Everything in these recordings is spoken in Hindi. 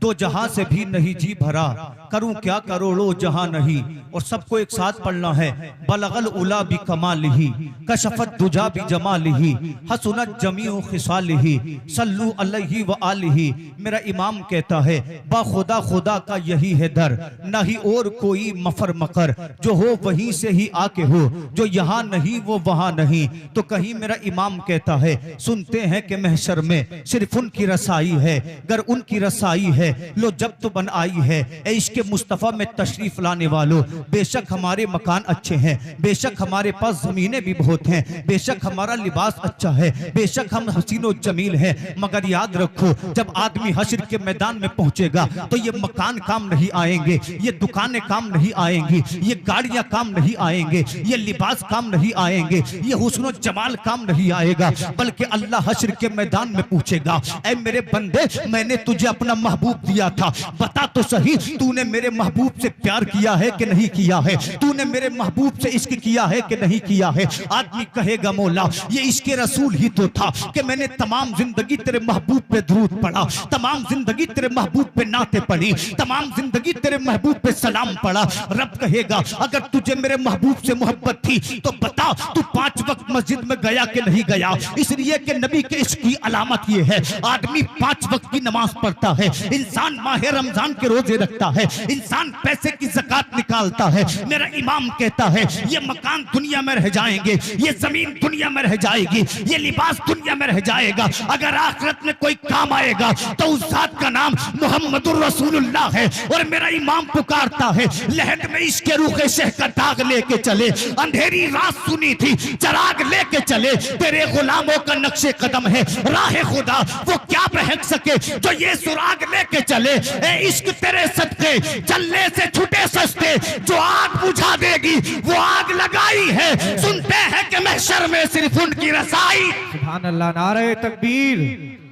दो जहां से भी नहीं जी भरा, करूं क्या करोड़ों जहां नहीं। और सबको एक साथ पढ़ना है। बलगल उला भी कमालिही, कशफत दुजा भी जमालिही, हसनत जमीउ खिसालिही, सल्लू अलैहि व आलिही। मेरा इमाम कहता है बाखुदा खुदा का यही है दर, न ही और कोई मफर मकर, जो हो वहीं से ही आके हो, जो यहाँ नहीं वो वहां नहीं। तो कहीं मेरा इमाम कहता है सुनते हैं कि महशर में सिर्फ उनकी रसाई है, गर उनकी रसाई है लो जब तो बन आई है। ए इश्क़ मुस्तफ़ा में तशरीफ लाने वालों, बेशक हमारे मकान अच्छे हैं, बेशक हमारे पास जमीनें भी बहुत हैं, बेशक हमारा लिबास अच्छा है, बेशक हम हसीनो जमील हैं, मगर याद रखो जब आदमी हश्र के मैदान में पहुंचेगा तो ये मकान काम नहीं आएंगे, ये दुकानें काम नहीं आएंगी, ये गाड़ियां काम नहीं आएंगे, ये लिबास काम नहीं आएंगे, ये हुस्न जमाल काम नहीं आएगा, बल्कि अल्लाह हश्र के मैदान में पूछेगा ऐ मेरे बंदे मैंने तुझे अपना महबूब दिया था, बता तो सही तूने मेरे महबूब से प्यार किया है कि नहीं किया है, तूने मेरे महबूब से इश्क किया है कि नहीं किया है। आदमी कहेगा मौला ये इश्क रसूल ही तो था कि मैंने तमाम जिंदगी तेरे महबूब पे दरूद पढ़ा, तमाम जिंदगी तेरे महबूब पे नाते पढ़ी, तमाम जिंदगी तेरे महबूब पे सलाम पढ़ा। रब कहेगा अगर तुझे मेरे महबूब से मोहब्बत थी तो बता तू 5 वक्त मस्जिद में गया कि नहीं गया। इसलिए कि नबी के इश्क की अलामत ये है आदमी 5 वक्त की नमाज पढ़ता है, इंसान माह रमजान के रोजे रखता है, इंसान पैसे की ज़कात निकालता है। मेरा इमाम कहता है ये मकान दुनिया में रह जाएंगे, ये जमीन दुनिया में रह जाएगी, ये लिबास दुनिया में रह जाएगा, अगर आखिरत में कोई काम आएगा तो उस जात का नाम मुहम्मदुर रसूलुल्लाह है। और मेरा इमाम पुकारता है लहद में इसके रूखे शह का दाग लेके चले, अंधेरी रात सुनी थी चराग लेके चले, तेरे गुलामों का नक्शे कदम है राह खुदा, वो क्या बहक सके जो ये सुराग लेके चले। ए इश्क तेरे सदके चलने से छुटे सस्ते, जो आग बुझा देगी वो आग लगाई है, सुनते हैं कि महशर में सिर्फ उनकी रसाई। सुभान अल्लाह। नारे तकबीर,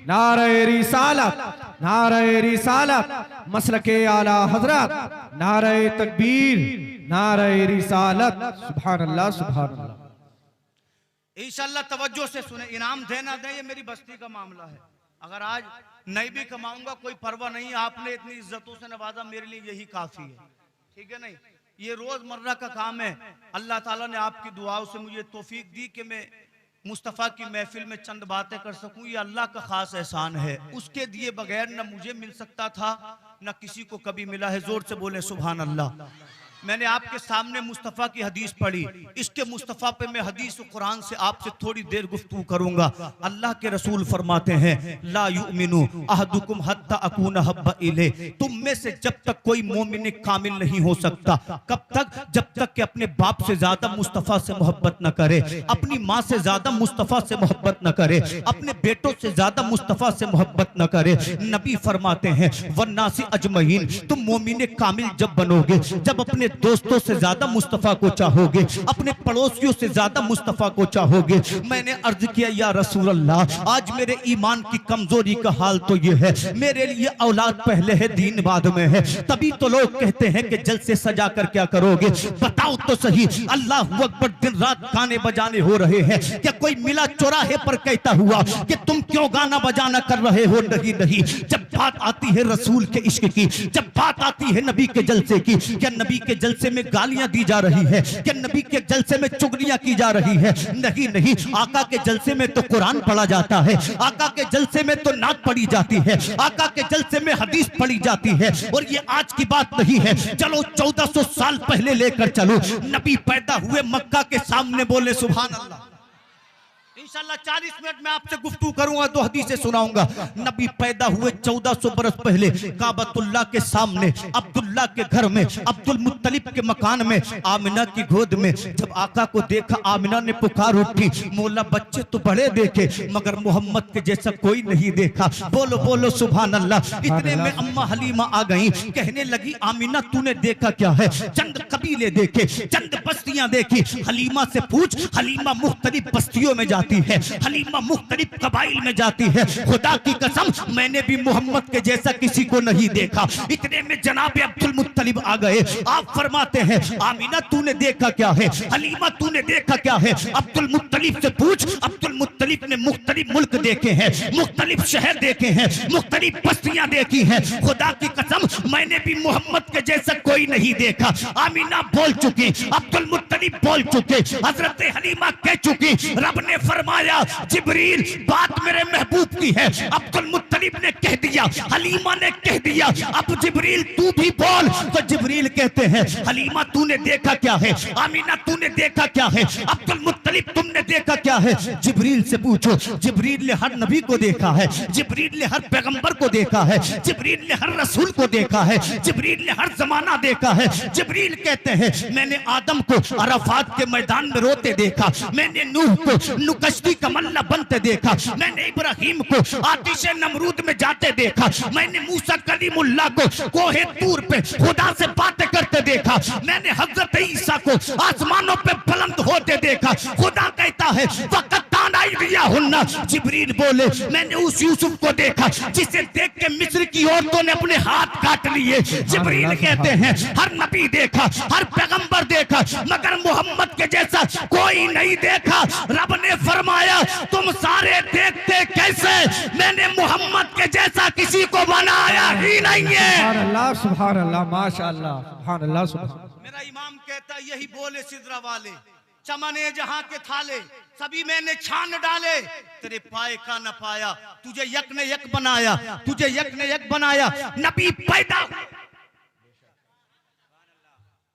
नारे रिसालत, नारे रिसालत, मसलके आला हजरत, नारे तकबीर, नारे रिसालत। सुभान अल्लाह, सुभान अल्लाह। इंशाअल्लाह तवज्जो से सुने, इनाम देना दे ये मेरी बस्ती का मामला है। अगर आज नहीं भी कमाऊंगा कोई परवाह नहीं, आपने इतनी इज्जतों से नवाजा मेरे लिए यही काफी है, ठीक है नहीं। ये रोजमर्रा का काम है। अल्लाह ताला ने आपकी दुआओं से मुझे तौफीक दी कि मैं मुस्तफ़ा की महफिल में चंद बातें कर सकूं, ये अल्लाह का खास एहसान है। उसके दिए बगैर न मुझे मिल सकता था न किसी को कभी मिला है। जोर से बोले सुभान अल्लाह। मैंने आपके सामने मुस्तफ़ा की हदीस पढ़ी, इसके मुस्तफ़ा पे मैं हदीस और कुरान से आपसे थोड़ी देर गुफ्तगू करूंगा। अल्लाह के रसूल फरमाते हैं ला युमिनु अहदुकुम हत्ता अकूना हब्बा इले, तुम में से जब तक कोई मोमिन कामिल नहीं हो सकता, कब तक? जब तक कि अपने बाप से ज्यादा मुस्तफ़ा से मोहब्बत न करे, अपनी माँ से ज्यादा मुस्तफ़ा से मोहब्बत न करे, अपने बेटों से ज्यादा मुस्तफ़ा से मोहब्बत न करे। नबी फरमाते हैं वन्नासी अजमईन, तुम मोमिन कामिल जब बनोगे, जब अपने दोस्तों से ज्यादा मुस्तफ़ा को चाहोगे, अपने पड़ोसियों से ज्यादा मुस्तफ़ा को चाहोगे। मैंने अर्ज किया या रसूल अल्लाह, आज मेरे ईमान की कमजोरी का हाल तो ये है, मेरे लिए औलाद पहले है दीन बाद में है। तभी तो लोग कहते हैं कि जलसे सजा कर क्या करोगे, बताओ तो सही। अल्लाह अकबर, दिन रात गाने बजाने हो रहे हैं, क्या कोई मिला चौराहे पर कहता हुआ कि तुम क्यों गाना बजाना कर रहे हो? नहीं नहीं, जब बात आती है रसूल के इश्क की, जब बात आती है नबी के जलसे की, क्या नबी के जलसे में गालियां दी जा रही है? क्या नबी के जलसे में चुगलियां की जा रही है? नहीं नहीं, आका के जलसे में तो कुरान पढ़ा जाता है, आका के जलसे में तो नात पढ़ी जाती है, आका के जलसे में हदीस पढ़ी जाती है। और ये आज की बात नहीं है, चलो 1400 साल पहले लेकर चलो। नबी पैदा हुए मक्का के सामने, बोले सुभान अल्लाह। इंशाअल्लाह 40 मिनट में आपसे गुफ्तगू करूंगा, 2 हदीसें सुनाऊंगा। नबी पैदा हुए 1400 बरस पहले काबतुल्लाह के सामने, अब्दुल्ला के घर में, अब्दुल मुत्तलिब के मकान में, आमिना की गोद में। जब आका को देखा आमिना ने पुकार उठी, मौला बच्चे तो बड़े देखे मगर मोहम्मद के जैसा कोई नहीं देखा। बोलो बोलो सुभान अल्लाह। इतने में अम्मा हलीमा आ गई, कहने लगी आमिना तूने देखा क्या है? चंद कबीले देखे, चंद बस्तियां देखी। हलीमा से पूछ, हलीमा मुख्तलिफ बस्तियों में जाती जाती है, हलीमा मुख्तलिफ कबाइल में जाती है। खुदा की कसम मैंने भी मोहम्मद के जैसा किसी को नहीं देखा। इतने में जनाब अब्दुल मुत्तलिब आ गए। आप फरमाते हैं आमीना तूने देखा क्या है, हलीमा तूने देखा क्या है? अब्दुल मुत्तलिब से पूछ। अब्दुल मुत्तलिब ने मुख्तलिफ मुल्क देखे हैं, मुख्तलिफ शहर देखे हैं, मुख्तलिफ बस्तियां देखी हैं। खुदा की कसम मैंने भी मोहम्मद के जैसा कोई नहीं देखा। आमीना बोल चुकी, अब्दुल मुत्तलिब बोल चुके, हजरत हलीमा कह चुकी। रब ने फरमाया जिब्रील बात मेरे महबूब की है। अब्दुल मुत्तलिब ने कह दिया, हलीमा ने कह दिया, अब जिब्रील तू भी बोल। तो जिब्रील कहते हैं हलीमा तूने देखा क्या है, आमीना तूने देखा क्या है, अब्दुल मुत्तलिब तुमने देखा क्या है? जिब्रील से पूछो। जिब्रील ने हर नबी को देखा है, जिब्रील ने हर पैगंबर को देखा है, जिब्रील ने हर रसूल को देखा है, जिब्रील ने हर जमाना देखा है। जिब्रील कहते हैं मैंने आदम को अराफात के मैदान में रोते देखा, मैंने नूह को नुकश्ती का मल्ला बनते देखा, मैंने इब्राहिम को आतिश नमरूद में जाते देखा, मैंने मूसा कलीमुल्लाह को कोहे तूर पे खुदा से बातें करते देखा, मैंने हजरत ईसा को आसमानों पे बुलंद होते देखा। खुदा कहता है वक़्त जिब्रील बोले मैंने उस यूसुफ को देखा जिसे देख के मिस्र की औरतों ने अपने हाथ काट लिए। जिब्रील कहते हैं हर नबी देखा, हर पैगंबर देखा, मगर मोहम्मद के जैसा कोई नहीं देखा। रब ने फरमाया तुम सारे देखते कैसे, मैंने मोहम्मद के जैसा किसी को बनाया ही नहीं है। सुभान अल्लाह, माशाअल्लाह, सुभान अल्लाह, सुभान। मेरा इमाम कहता यही बोले सिदरा वाले, चमने जहां के थाले सभी मैंने छान डाले, तेरे पाए का न पाया, तुझे यक ने यक बनाया, तुझे यक ने यक बनाया। नबी पैदा,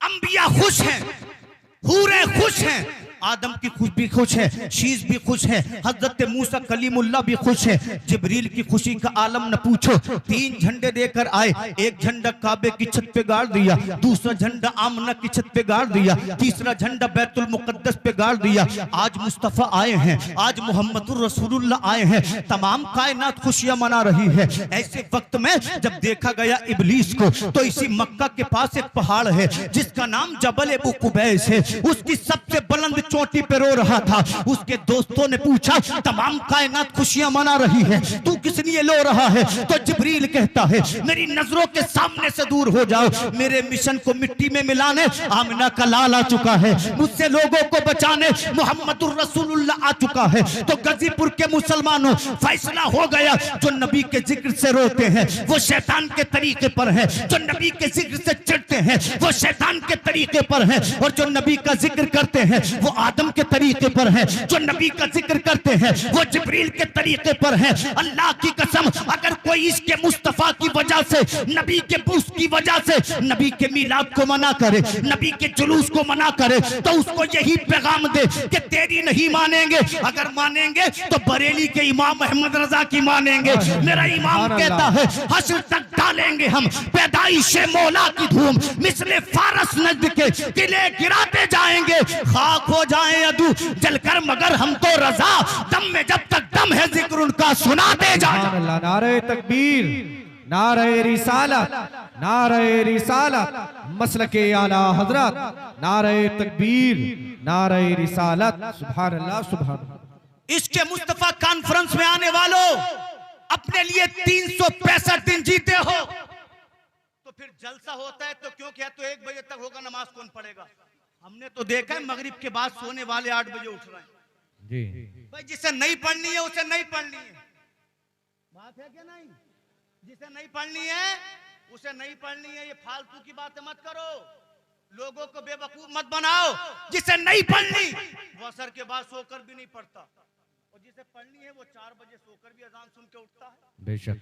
अंबिया खुश हैं, हूरे खुश हैं, आदम की खुश भी खुश है, शीश भी खुश है, हजरत मूसा कलीमुल्लाह भी खुश है। जिब्रील की खुशी का आलम न पूछो। 3 झंडे देकर आए, एक झंडा काबे की छत पे गाड़ दिया, दूसरा झंडा आमना की छत पे गाड़ दिया, तीसरा झंडा बैतुल मुकद्दस पे गाड़ दिया। आज मुस्तफा आए हैं, आज मोहम्मदुर रसूलुल्लाह आए हैं, तमाम कायनात खुशियां मना रही है। ऐसे वक्त में जब देखा गया इब्लीस को, तो इसी मक्का के पास एक पहाड़ है जिसका नाम जबल अबू कुबैस है, उसकी सबसे बुलंद चोटी पे रो रहा था। उसके दोस्तों ने पूछा तमाम कायनात खुशियां मना रही है, तू किस लिए लो रहा है? तो जिब्रील कहता है मेरी नजरों के सामने से दूर हो जाओ, मेरे मिशन को मिट्टी में मिलाने आमिना का लाल आ चुका है, मुझसे लोगों को बचाने मोहम्मदुर रसूलुल्लाह आ चुका है। तो गाजीपुर के मुसलमानों फैसला हो गया, जो नबी के जिक्र से रोते हैं वो शैतान के तरीके पर है, जो नबी के जिक्र से चिढ़ते हैं वो शैतान के तरीके पर है, और जो नबी का जिक्र करते हैं वो आदम के तरीके पर है, जो नबी का जिक्र करते हैं वो जिब्रील के तरीके पर है। अल्लाह की कसम अगर कोई इसके मुस्तफा की वजह से, नबी के बूस की वजह से नबी के मिलाद को मना करे, नबी के जुलूस को मना करे, तो उसको यही पैगाम दे कि तेरी नहीं मानेंगे, अगर मानेंगे तो बरेली के इमाम अहमद रजा की मानेंगे। मेरा इमाम कहता है हश्र तक डालेंगे हम पैदाइश मौला की धूम, मिसले फारस नजद के किले गिराते जाएंगे, खाक हो जाए अदू जलकर मगर हम तो रजा, दम में जब तक दम है जिक्र उनका सुनाते जाए। नारे तकबीर, नारे रिसालत, नारे रिसालत, मसलके आला हजरत, नारे तकबीर, नारे रिसालत, सुभान अल्लाह, सुभान। इसके मुस्तफा कॉन्फ्रेंस में आने वालों, अपने लिए 365 दिन जीते हो तो फिर जलसा होता है तो क्यों क्या, तो 1 बजे तक होगा, नमाज कौन पढ़ेगा? हमने तो देखा है मगरिब के बाद सोने वाले 8 बजे उठ रहे हैं जी। भाई जिसे नहीं पढ़नी है उसे नहीं पढ़नी है, बात है क्या नहीं? जिसे नहीं पढ़नी है उसे नहीं पढ़नी है, ये फालतू की बातें मत करो, लोगों को बेवकूफ मत बनाओ। जिसे नहीं पढ़नी वो असर के बाद सोकर भी नहीं पढ़ता, और जिसे पढ़नी है वो 4 बजे सोकर भी अजान सुन के उठता है। बेशक।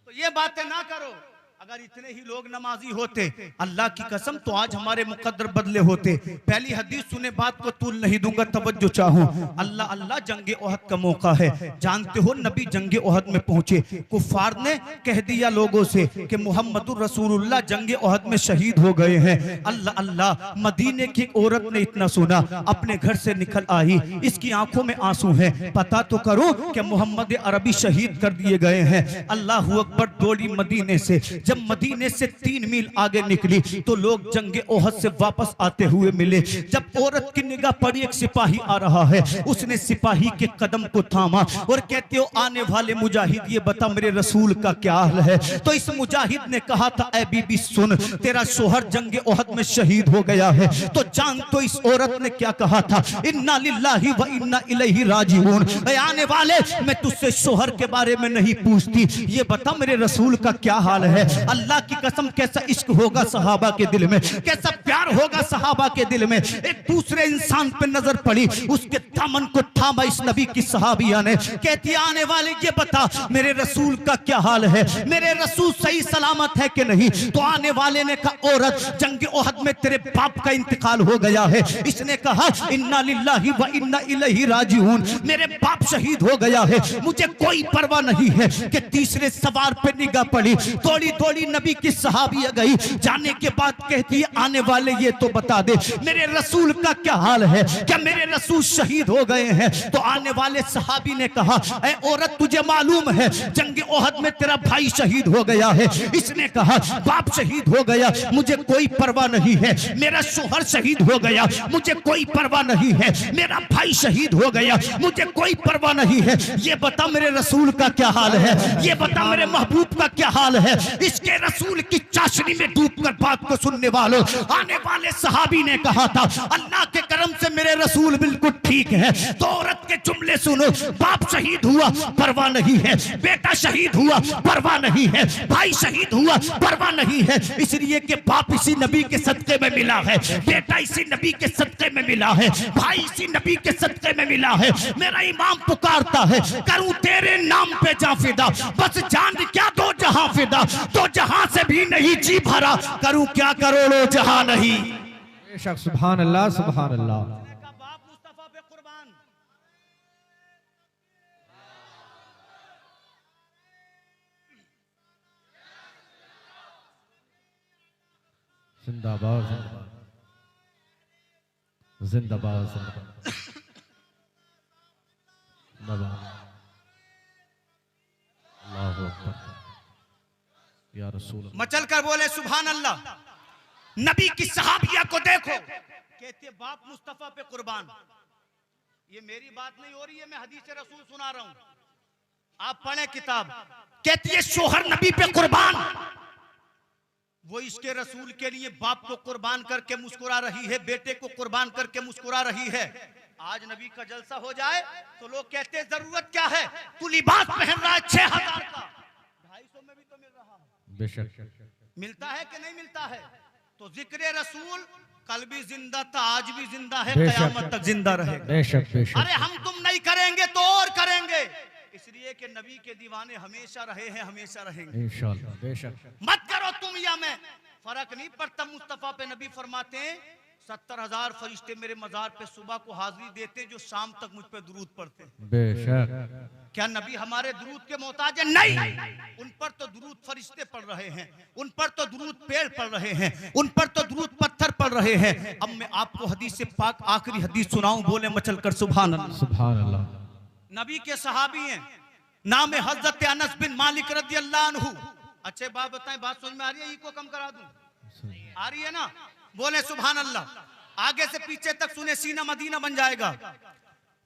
तो ये बातें ना करो। अगर इतने ही लोग नमाजी होते अल्लाह की कसम तो आज हमारे मुकद्दर बदले होते। पहली हदीस सुने बात को तूल नहीं दूंगा, तवज्जो चाहूं। अल्लाह अल्लाह जंगे ओहद का मौका है, जानते हो नबी जंगे ओहद में पहुंचे, कुफार ने कह दिया लोगों से कि मोहम्मदुर रसूलुल्लाह जंगे ओहद में शहीद हो गए हैं। अल्लाह अल्लाह, मदीने की औरत ने इतना सुना, अपने घर से निकल आई, इसकी आंखों में आंसू हैं, पता तो करो कि मोहम्मद अरबी शहीद कर दिए गए हैं। अल्लाह अकबर, दौड़ी मदीने से। जब जब मदीने से 3 मील आगे निकली तो लोग जंगे ओहद से वापस आते हुए मिले। जब औरत की निगाह पड़ी, एक सिपाही आ रहा है, उसने सिपाही के कदम को थामा और कहते हो आने वाले मुजाहिद, ये बता मेरे रसूल का क्या हाल है। तो इस मुजाहिद ने कहा था, ऐ बीबी सुन, तेरा शोहर जंगे ओहद में शहीद हो गया है। तो जान तो इस औरत ने क्या कहा था, इन्ना लिल्लाहि व इन्ना इलैहि राजिऊन। आने वाले, मैं तुझसे शोहर के बारे में नहीं पूछती, ये बता मेरे रसूल का क्या हाल है। अल्लाह की कसम, कैसा इश्क होगा सहाबा के दिल में, कैसा प्यार होगा सहाबा के दिल में। एक दूसरे इंसान पे नजर पड़ी, उसके दामन को थामा इस नबी की सहाबिया ने। कहती आने वाले, ये बता मेरे रसूल का क्या हाल है, मेरे रसूल सही सलामत है कि नहीं। तो आने वाले ने कहा, औरत जंग ओहद में तेरे बाप का इंतकाल हो गया है। इसने कहा, इन्ना लिल्लाहि व इन्ना इलैहि राजिऊन, मेरे बाप शहीद हो गया है, मुझे कोई परवाह नहीं है। कि तीसरे सवार पे निगाह पड़ी, थोड़ी थोड़ी नबी की सहाबिया गई। जाने के बाद कहती है, आने वाले ये तो बता दे मेरे रसूल का क्या हाल है, क्या मेरे रसूल शहीद हो गए हैं। तो आने वाले सहाबी ने कहा, ऐ औरत तुझे मालूम है जंग ओहद में तेरा भाई शहीद हो गया है। इसने कहा, बाप शहीद हो गया, मुझे कोई परवाह नहीं है। मेरा शोहर शहीद हो गया, मुझे कोई परवाह नहीं है। मेरा भाई शहीद हो गया, मुझे कोई परवाह नहीं है। ये बता मेरे रसूल का क्या हाल है, ये बता मेरे महबूब का क्या हाल है। इसके रसूल की चाशनी में डूबकर बात को सुनने वालों, आने वाले सहाबी ने कहा था, अल्लाह के करम से मेरे रसूल बिल्कुल ठीक है। तो औरत के जुमले सुनो, बाप शहीद हुआ परवाह नहीं है, बेटा शहीद हुआ परवाह नहीं है, भाई शहीद हुआ परवाह नहीं है। इसलिए कि बाप इसी नबी के सदके में मिला है, बेटा इसी नबी के सदके में मिला है, भाई इसी नबी के सदके में मिला है। मेरा इमाम पुकारता है, करूं तेरे नाम पे जान फिदा, बस जान क्या दो जहां फिदा, तो जहां से भी नहीं जी भरा, करूं क्या करोड़ों जहां नहीं। बेशक, सुभान अल्लाह, सुभान अल्लाह। बाप मुस्तफा पे कुर्बान। जिंदाबाद, जिंदाबाद, जिंदाबाद, जिंदाबाद। अल्लाहु अकबर, या रसूल। मचल कर बोले सुभान अल्लाह। नबी की सहाबिया को देखो, कहते बाप मुस्तफा पे कुर्बान। ये मेरी बात नहीं हो रही है, मैं हदीस रसूल सुना रहा हूं, आप पढ़े किताब। कहती है शोहर नबी पे कुर्बान, वो इसके रसूल के लिए बाप को कुर्बान करके मुस्कुरा रही है, बेटे को कुर्बान करके मुस्कुरा रही है। आज नबी का जलसा हो जाए तो लोग कहते हैं जरूरत क्या है, तू लिबास पहन रहा है 6000 का, 250 में भी तो मिल रहा है। बेशक, मिलता है कि नहीं मिलता है। तो जिक्र रसूल कल भी जिंदा था, आज भी जिंदा है, बेशक, कयामत तक जिंदा रहेगा। बेशक, बेशक। अरे हम तुम नहीं करेंगे तो और करेंगे, इसलिए कि नबी के दीवाने हमेशा रहे हैं, हमेशा रहेंगे इंशाअल्लाह। बेशक, मत करो तुम या मैं, फर्क नहीं पड़ता। मुस्तफा पे नबी फरमाते हैं 70,000 फरिश्ते मेरे मजार पे सुबह को हाजिरी देते जो शाम तक मुझ पे दुरूद पढ़ते हैं। बेशक। क्या नबी हमारे दुरूद के मोहताज है? नहीं, उन पर तो दुरूद फरिश्ते पढ़ रहे हैं, उन पर तो दुरूद पेड़ पढ़ रहे हैं, उन पर तो दुरूद पत्थर पढ़ रहे हैं। अब मैं आपको हदीस से पाक आखिरी हदीस सुनाऊं, बोले मचल कर सुभान अल्लाह। सुभान अल्लाह। नबी के सहाबी हैं, नाम है हजरत अनस बिन मालिक रज़ी अल्लाह अन्हु। अच्छे बात बताएं, बात समझ में आ रही है? इको कम करा दूं, आ रही है ना? बोले सुभान अल्लाह। आगे से पीछे तक सुने, सीना मदीना बन जाएगा।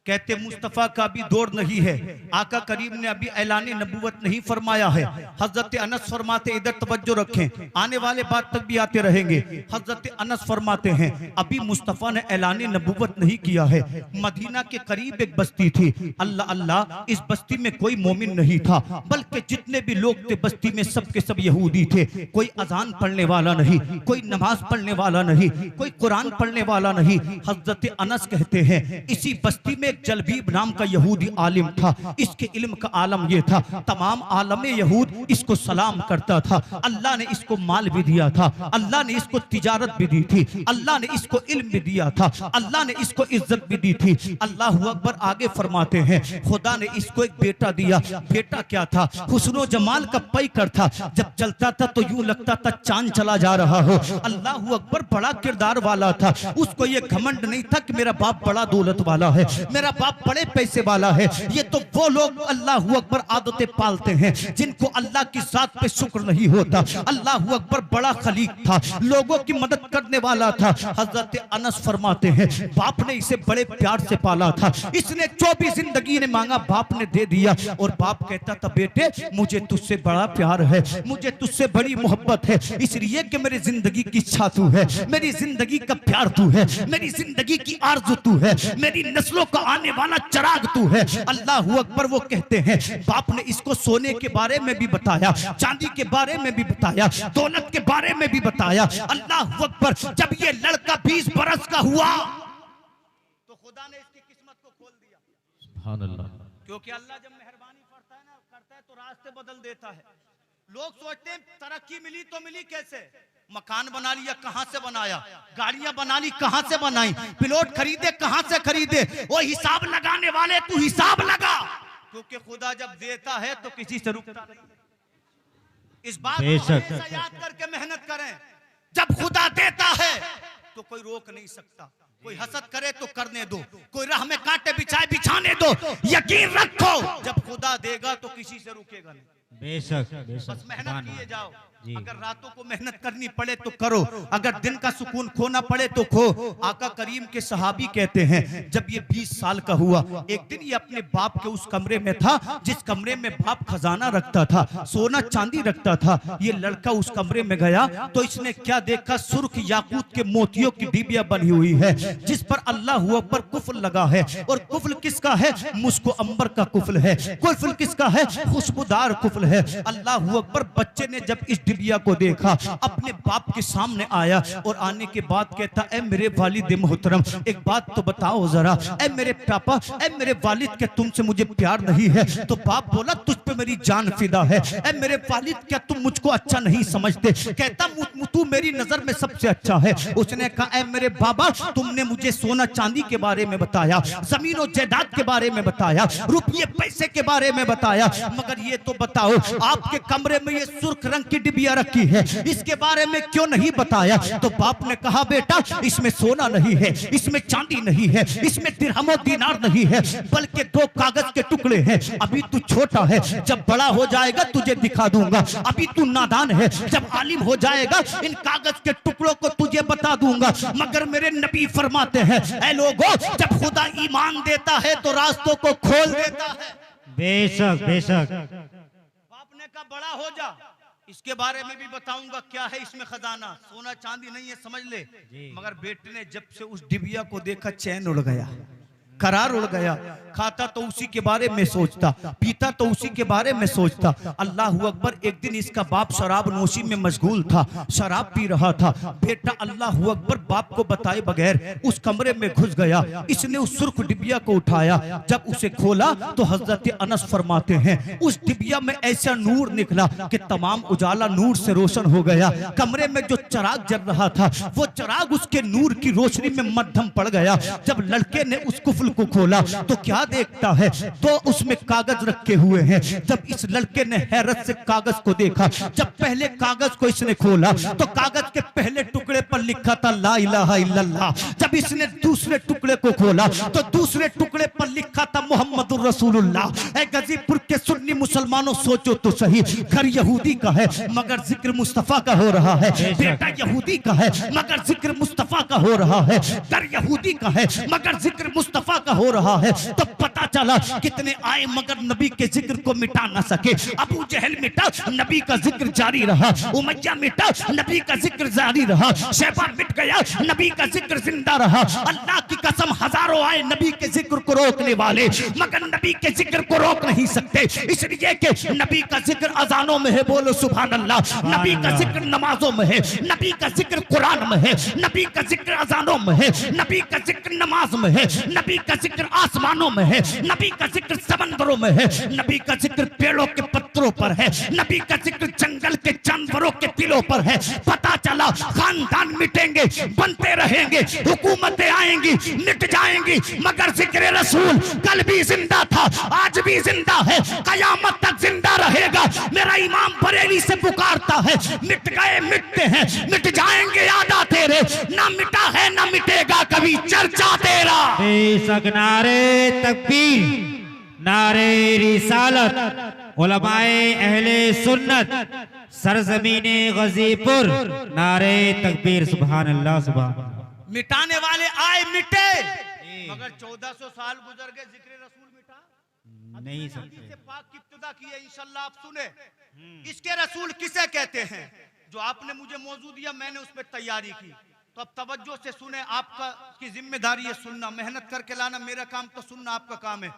कहते मुस्तफ़ा का भी दौर नहीं है, आका करीम ने अभी ऐलान नबूवत नहीं फरमाया है। हजरत अनस फरमाते, इधर तवज्जो रखें, आने वाले बात तक भी आते रहेंगे। हजरत अनस फरमाते हैं अभी मुस्तफ़ा ने ऐलान नबूवत नहीं किया है। मदीना के करीब एक बस्ती थी, अल्लाह अल्लाह, इस बस्ती में कोई मोमिन नहीं था, बल्कि जितने भी लोग थे बस्ती में सब के सब यहूदी थे। कोई अजान पढ़ने वाला नहीं, कोई नमाज पढ़ने वाला नहीं, कोई कुरान पढ़ने वाला नहीं। हजरत अनस कहते हैं इसी बस्ती में जलबीब नाम का यहूदी आलिम था, इसके इल्म का आलम ये था, तमाम आलम यहूद इसको सलाम करता था। अल्लाह ने इसको माल भी दिया था, अल्लाह ने इसको तिजारत भी दी थी, अल्लाह ने इसको इल्म भी दिया था, अल्लाह ने इसको इज्जत भी दी थी। अल्लाह अकबर। आगे फरमाते हैं खुदा ने इसको एक बेटा दिया। बेटा क्या था? हुस्नो जमाल का पैकर था, जब चलता था तो यूं लगता था चांद चला जा रहा हो। अल्लाह अकबर। बड़ा किरदार वाला था, उसको ये घमंड नहीं था कि मेरा बाप बड़ा दौलत वाला है, मेरा बाप बड़े पैसे वाला है। ये तो वो लोग अल्लाह अकबर आदतें पालते हैं जिनको अल्लाह की जात पे शुक्र नहीं होता। अल्लाह अकबर बड़ा खलीक था, लोगों की मदद करने वाला था। हजरत अनस फरमाते हैं बाप ने इसे बड़े प्यार से पाला था, इसने जो भी जिंदगी ने मांगा बाप ने दे दिया। और बाप कहता था बेटे मुझे तुझसे बड़ा प्यार है, मुझे तुझसे बड़ी मोहब्बत है, इसलिए कि मेरी जिंदगी की इच्छा तू है, मेरी जिंदगी का प्यार तू है, मेरी जिंदगी की आरज़ू तू है, मेरी नस्लों का आने वाला चिराग तू है। अल्लाह अकबर। वो कहते हैं बाप ने इसको सोने के बारे में भी बताया, चांदी के बारे में भी बताया, दौलत के बारे में भी बताया। अल्लाह अकबर। जब ये लड़का 20 बरस का हुआ तो खुदा ने इसकी किस्मत को खोल दिया। सुभान अल्लाह। क्योंकि अल्लाह जब मेहरबानी करता है तो रास्ते बदल देता है। लोग सोचते हैं तरक्की मिली तो मिली कैसे, मकान बना लिया कहां से बनाया, गाड़ियां बना ली कहां से बनाई, प्लॉट खरीदे कहां से खरीदे। वो हिसाब लगाने वाले तू हिसाब लगा, क्योंकि खुदा जब देता है तो किसी से रुकता नहीं। इस बात को हमेशा याद करके मेहनत करें, जब खुदा देता है तो कोई रोक नहीं सकता। कोई हसद करे तो करने दो, कोई राह में कांटे बिछाए बिछाने दो। यकीन रखो जब खुदा देगा तो किसी से रुकेगा नहीं। बेशक बस मेहनत किए जाओ। अगर रातों को मेहनत करनी पड़े तो करो, अगर दिन का सुकून खोना पड़े तो खो। आका करीम के सहाबी कहते हैं जब ये 20 साल का हुआ, एक दिन ये अपने बाप के उस कमरे में था जिस कमरे में बाप खजाना रखता था, सोना चांदी रखता था। ये लड़का उस कमरे में गया तो इसने क्या देखा, सुर्ख याकूत के मोतियों की डिबिया बनी हुई है जिस पर अल्लाह अकबर कुफल लगा है। और कुफल किसका है, मुस्को अंबर का कुफल है। कुफल किसका है, खुशबूदार कुफल है। अल्लाह अकबर। बच्चे ने जब इस डिबिया को देखा अपने बाप के सामने आया और आने के बाद कहता ए मेरे वालिद मोहतरम एक बात तो बताओ जरा, ए मेरे पापा, ए मेरे वालिद क्या तुमसे मुझे प्यार नहीं है? तो बाप बोला तुझ पे मेरी जान फिदा है। ए मेरे वालिद क्या तुम मुझको अच्छा नहीं समझते? कहता तू मेरी नजर में सबसे अच्छा है। उसने कहा ए मेरे बाबा तुमने मुझे सोना चांदी के बारे में बताया, जमीन और जायदाद के बारे में बताया, रुपये पैसे के बारे में बताया, मगर ये तो बताओ आपके कमरे में ये सुर्ख रंग की डिबिया रखी है, इसके बारे में क्यों नहीं बताया? तो बाप ने कहा बेटा इसमें सोना नहीं है, इसमें चांदी नहीं है, इसमें दिरहम और दीनार नहीं है, बल्कि 2 कागज के टुकड़े हैं। अभी तू छोटा है, जब बड़ा हो जाएगा तुझे दिखा दूंगा। अभी तू नादान है, जब आलिम हो जाएगा इन कागज के टुकड़ों को तुझे बता दूंगा। मगर मेरे नबी फरमाते हैं ऐ लोगों जब खुदा ईमान देता है तो रास्तों को खोल देता है। बेशक बेशक। बाप ने कहा बड़ा हो जा, इसके बारे में भी बताऊंगा क्या है इसमें खजाना, सोना चांदी नहीं है समझ ले। मगर बेटे ने जब से उस डिबिया को देखा चैन उड़ गया, करार उड़ गया। खाता तो उसी के बारे में सोचता, पीता तो उसी के बारे में सोचता। अल्लाह अकबर। एक दिन इसका बाप शराब नोशी में मशगूल था, शराब पी रहा था। बेटा अल्लाह अकबर बाप को बताए बगैर उस कमरे में घुस गया। इसने उस सुर्ख डिबिया को उठाया, जब उसे खोला तो हजरत अनस फरमाते हैं उस डिबिया में ऐसा नूर निकला कि तमाम उजाला नूर से रोशन हो गया। कमरे में जो चिराग जल रहा था वो चिराग उसके नूर की रोशनी में मध्यम पड़ गया। जब लड़के ने उस कुफल को खोला तो क्या देखता है, तो उसमें कागज रखे हुए हैं। जब इस लड़के ने हैरत से कागज को देखा, जब पहले कागज को इसने खोला तो कागज के पहले टुकड़े पर लिखा था ला इलाहा इल्लल्लाह। जब इसने दूसरे टुकड़े को खोला तो दूसरे टुकड़े पर लिखा था मोहम्मदुर रसूलुल्लाह। ए गाजीपुर के सुन्नी मुसलमानों सोचो तो सही, घर यहूदी का है मगर जिक्र मुस्तफा का हो रहा है, बेटा यहूदी का है मगर जिक्र मुस्तफा का हो रहा है, घर यहूदी का है मगर जिक्र मुस्तफा का हो रहा है। तो पता चला कितने आए मगर नबी के जिक्र को मिटा ना सके। अबू जहल मिटा, नबी का जिक्र जारी रहा। उमैया मिटा, नबी का जिक्र जारी रहा। शैबा मिट गया, नबी का जिक्र जिंदा रहा। अल्लाह की कसम हजारों आए नबी के जिक्र को रोकने वाले, मगर नबी के जिक्र को रोक नहीं सकते, इसलिए कि नबी का जिक्र अजानों में है, बोलो सुभान अल्लाह। नबी का जिक्र नमाजों में है, नबी का जिक्र कुरान में है, नबी का जिक्र अजानों में है, नबी का जिक्र नमाज में है, नबी का जिक्र आसमानों में है, नबी का जिक्र समंदरों में है, नबी का जिक्र पेड़ों के पत्तों पर है, नबी का जिक्र जंगल के जानवरों के दिलों पर है। पता चला खानदान खानदान मिटेंगे, बनते रहेंगे, हुकूमतें आएंगी, मिट जाएंगी, मगर जिक्र रसूल कल भी जिंदा था, आज भी जिंदा है, कयामत तक जिंदा रहेगा। मेरा इमाम बरेली से पुकारता है, मिट गए मिटते हैं, मिट जाएंगे यादा तेरे, ना मिटा है ना मिटेगा कभी चर्चा तेरा। बेशक नारे तकबीर, नारे रिसालत, उलमाए अहले सुन्नत, सरजमीने गजीपुर, नारे तकबीर, सुभान अल्लाह सुभान अल्लाह। मिटाने वाले आए मिटे, मगर 1400 साल गुजर गए, जिक्र रसूल मिटा नहीं हदीस सकते। से पाक की इब्तिदा की है, इंशाल्लाह आप सुने। इसके रसूल किसे कहते हैं? जो आपने मुझे मौजू दिया, मैंने उस पर तैयारी की, तो अब तवज्जो से सुने। आपका की जिम्मेदारी है सुनना, मेहनत करके लाना, मेरा काम तो सुनना, आपका काम है।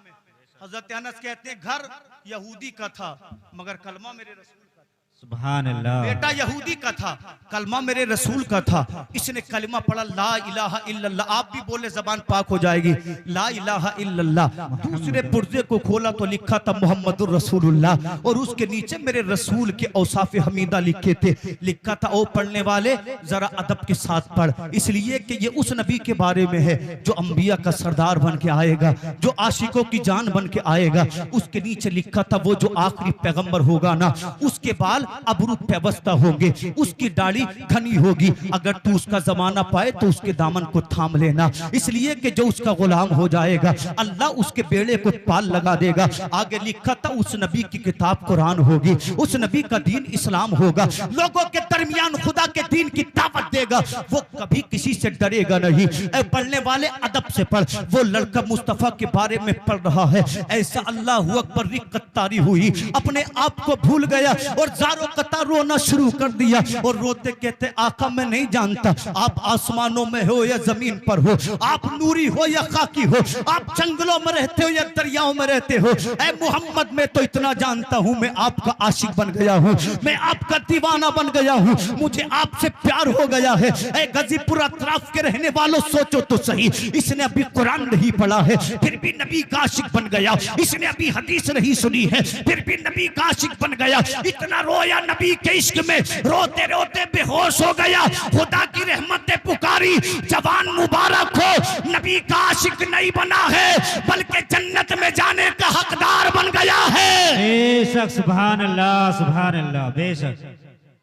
हजरत अनस कहते हैं घर यहूदी का था, मगर कलमा मेरे रसूल का था। सुभान अल्लाह। बेटा यहूदी का था, कलमा मेरे रसूल का था। इसने कलमा पढ़ा ला इलाहा इल्लल्लाह। आप भी बोले जबान पाक हो जाएगी, ला इलाहा इल्लल्लाह। दूसरे पुर्जे को खोला तो लिखा था मोहम्मदुर रसूलुल्लाह, और उसके नीचे मेरे रसूल के औसाफ हमीदा लिखे थे। लिखा था ओ पढ़ने वाले जरा अदब के साथ पढ़, इसलिए कि ये उस नबी के बारे में है जो अंबिया का सरदार बन के आएगा, जो आशिकों की जान बन के आएगा। उसके नीचे लिखा था वो जो आखिरी पैगंबर होगा ना, उसके बाल अबरू पेवस्ता होंगे, उसकी दाढ़ी घनी होगी। अगर तू उसका जमाना पाए तो उसके दामन को थाम लेना, इसलिए कि जो उसका गुलाम हो जाएगा अल्लाह उसके बेड़े को पाल लगा देगा। आगे लिखा था उस नबी की किताब कुरान होगी, उस नबी का दीन इस्लाम होगा, लोगों के दरमियान खुदा के दीन की दावत देगा, वो कभी किसी से डरेगा नहीं। ऐ पढ़ने वाले अदब से पढ़, वो लड़का मुस्तफा के बारे में पढ़ रहा है। ऐसा अल्लाह अकबर रिक्कत तारी हुई, अपने आप को भूल गया और जारो कतार रोना शुरू कर दिया, और रोते कहते आका मैं नहीं जानता आप आसमानों में हो या जमीन पर हो, आप नूरी हो या खाकी हो, आप जंगलों में रहते हो या दरियाओं में रहते हो। ऐ मोहम्मद मैं तो इतना जानता हूँ, मैं आपका आशिक बन गया हूँ, मैं आपका दीवाना बन गया हूँ, मुझे आपसे प्यार हो गया है। ऐ गाजीपुर अतराफ के रहने वालों सोचो तो सही, इसने अभी कुरान नहीं पढ़ा है फिर भी नबी का आशिक बन गया, इसने अभी हदीस नहीं सुनी है फिर भी नबी का आशिक बन गया। इतना रोया नबी के इश्क में, रोते रोते बेहोश हो गया। खुदा की रहमतें पुकारी, जवान मुबारक हो, नबी का आशिक नहीं बना है बल्कि जन्नत में जाने का हकदार बन गया है। बेशक सुभान अल्लाह, सुभान अल्लाह। बेशक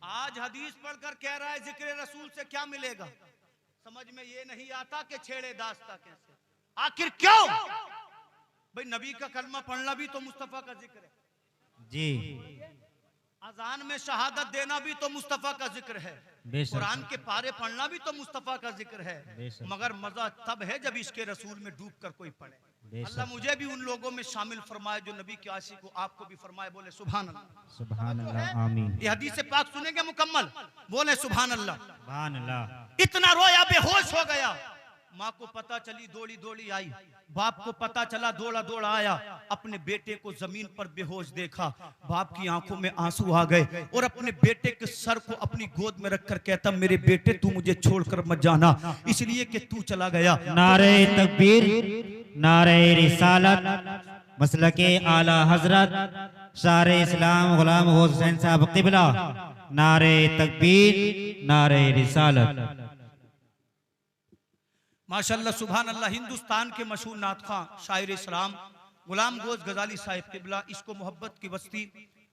आज हदीस पढ़कर कह रहा है जिक्र रसूल से क्या मिलेगा, समझ में ये नहीं आता कि छेड़े दास्ता कैसे, आखिर क्यों? भाई नबी का कलमा पढ़ना भी तो मुस्तफा का जिक्र है जी, अजान में शहादत देना भी तो मुस्तफा का जिक्र है, बेशक। कुरान के पारे पढ़ना भी तो मुस्तफा का जिक्र है। बेशक। मगर मजा तब है जब इसके रसूल में डूब कर कोई पढ़े। बेशक। अल्लाह मुझे भी उन लोगों में शामिल फरमाए जो नबी के आशिक को, आपको भी फरमाए। बोले सुभान अल्लाह, सुभान अल्लाह, आमीन। ये हदीस पाक सुनेंगे मुकम्मल, बोले सुभान अल्लाह। सुभान अल्लाह। इतना रोया बेहोश हो गया। माँ को पता चली, दौड़ी दौड़ी आई, बाप को पता चला, दौड़ा दौड़ा आया, अपने बेटे को जमीन पर बेहोश देखा। बाप की आंखों में आंसू आ गए और अपने बेटे के सर को अपनी गोद में रखकर कहता मेरे बेटे तू मुझे छोड़कर मत जाना, इसलिए कि तू चला गया। नारे तकबीर, नारे रिसालत, मसलके आला हजरत शारे इस्लाम गुलाम हुसैन साहब क़िबला, नारे तकबीर, नारे रिसालत। माशाल्लाह सुभान अल्लाह। हिंदुस्तान के मशहूर नात खां शायर इस्लाम गुलाम गोश गजाली साहिब क़िबला इसको मोहब्बत की बस्ती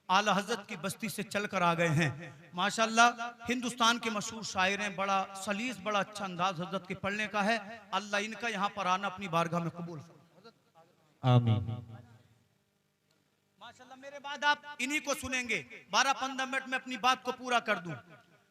आला हजरत की बस्ती से चल कर आ गए हैं। माशाल्लाह हिंदुस्तान के मशहूर शायर हैं, बड़ा सलीस, बड़ा अच्छा अंदाज हजरत के पढ़ने का है। अल्लाह इनका यहाँ पर आना अपनी बारगाह में कबूल आमीन। माशाल्लाह। मेरे बाद आप इन्हीं को सुनेंगे। 12-15 मिनट में अपनी बात को पूरा कर दूं।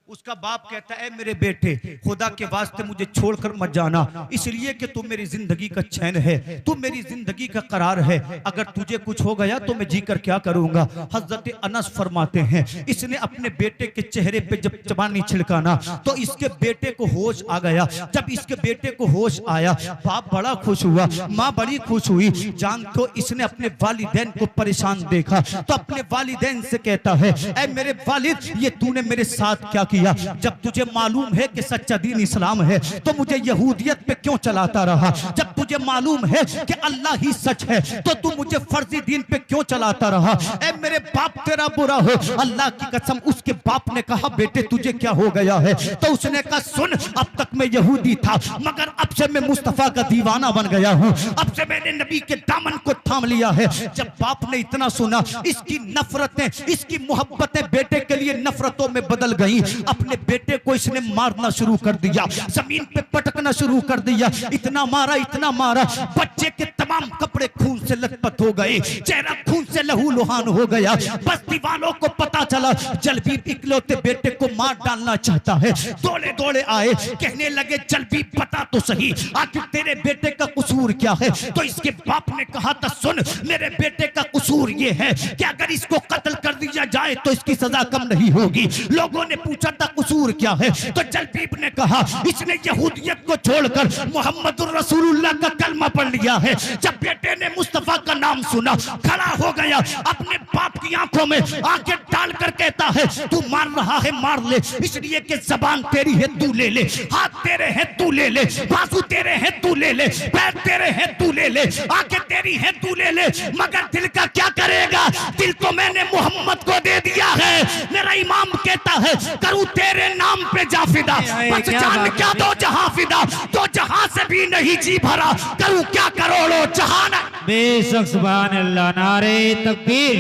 उसका बाप कहता है मेरे बेटे खुदा के वास्ते मुझे छोड़कर मत जाना, इसलिए कि तू मेरी जिंदगी का चैन है, तू मेरी जिंदगी का करार है, अगर तुझे कुछ हो गया तो मैं जीकर क्या करूंगा। हजरत अनस फरमाते हैं इसने अपने बेटे के चेहरे पे जब चबानी छिड़काना तो इसके बेटे को होश आ गया। जब इसके बेटे को होश आया बाप बड़ा खुश हुआ, माँ बड़ी खुश हुई। जान तो इसने अपने वालिदैन को परेशान देखा तो अपने वालिदैन से कहता है ऐ मेरे वालिद ये तूने मेरे साथ क्या किया, जब तुझे मालूम है कि सच्चा दीन इस्लाम है तो मुझे यहूदियत पे क्यों चलाता रहा? जब तुझे मालूम है कि अल्लाह ही सच है तो तू मुझे फर्जी दीन पे क्यों चलाता रहा? ए मेरे बाप तेरा बुरा हो। अल्लाह की कसम उसके बाप ने कहा बेटे तुझे क्या हो गया है? तो उसने कहा सुन, अब तक मैं यहूदी था मगर अब से मैं मुस्तफा का दीवाना बन गया हूँ, अब से मैंने नबी के दामन को थाम लिया है। जब बाप ने इतना सुना, इसकी नफरतें, इसकी मोहब्बतें बेटे के लिए नफरतों में बदल गई। अपने बेटे को इसने मारना शुरू कर दिया, जमीन पे पटकना शुरू कर दिया, इतना मारा बच्चे के तमाम कपड़े खून से लथपथ हो गए, चेहरा खून से लहूलुहान हो गया। बस्ती वालों को पता चला जलबीब इकलौते बेटे को मार डालना चाहता है। दौड़े दौड़े आए, कहने लगे जलबीब बता तो सही आखिर तेरे बेटे का कसूर क्या है? तो इसके बाप ने कहा था सुन, मेरे बेटे का कसूर ये है कि अगर इसको कत्ल कर दिया जाए तो इसकी सजा कम नहीं होगी। लोगों ने पूछा था कसूर क्या है? तो जलबीब ने कहा इसने यहूदियत को छोड़कर मोहम्मदुर रसूलुल्लाह का कलमा पढ़ लिया है। जब बेटे ने मुस्तफा का नाम सुना, खड़ा हो गया, अपने बाप की आंखों में आंखें डालकर कहता है तू मार रहा है मार ले, इसलिए कि जबान तेरी है तू ले ले, हाथ तेरे हैं तू ले ले, बाजू तेरे हैं तू ले ले, पैर तेरे हैं तू ले ले, आंखें तेरी हैं तू ले ले, मगर दिल का क्या करेगा? दिल तो मैंने मोहम्मद को दे दिया है। मेरा इमाम कहता है करूं तेरे नाम पे जा फिदा, बस जान क्या दो जहां फिदा, तो जहां से भी नहीं जी भरा, करूं क्या करोड़ों जहान। बेशक सुभान अल्लाह। नारे तकबीर,